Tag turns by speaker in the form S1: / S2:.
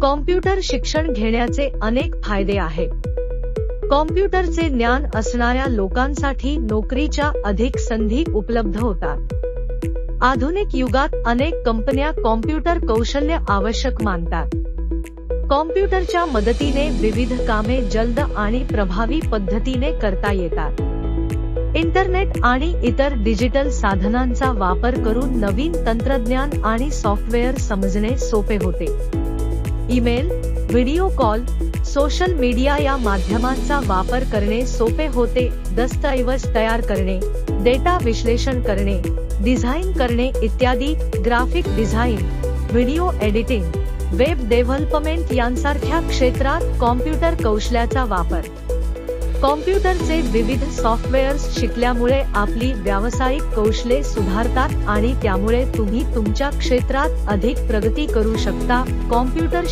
S1: Computer शिक्षण घेण्याचे अनेक फायदे आहेत. कॉम्प्युटरचे ज्ञान असणाऱ्या लोकांसाठी नोकरीच्या अधिक संधी उपलब्ध होतात. आधुनिक युगात अनेक कंपन्या कॉम्प्युटर कौशल्य आवश्यक मानतात. कॉम्प्युटरच्या मदतीने विविध कामे जलद आणि प्रभावी पद्धतीने करता येतात. इंटरनेट आणि इतर डिजिटल साधनांचा वापर करून नवीन तंत्रज्ञान आणि सॉफ्टवेअर समजणे सोपे होते. Email, video call, social media या माध्यमांचा वापर करणे सोपे होते. दस्तऐवज तयार करणे, डेटा विश्लेषण करणे, डिझाइन करणे इत्यादी. Graphic design, video editing, web development यांसारख्या क्षेत्रात कॉम्प्युटर कौशल्याचा वापर. कॉम्प्युटरचे विविध सॉफ्टवेअर्स शिकल्यामुळे आपली व्यावसायिक कौशल्ये सुधारतात आणि त्यामुळे तुम्ही तुमच्या क्षेत्रात अधिक प्रगती करू शकता. कॉम्प्युटर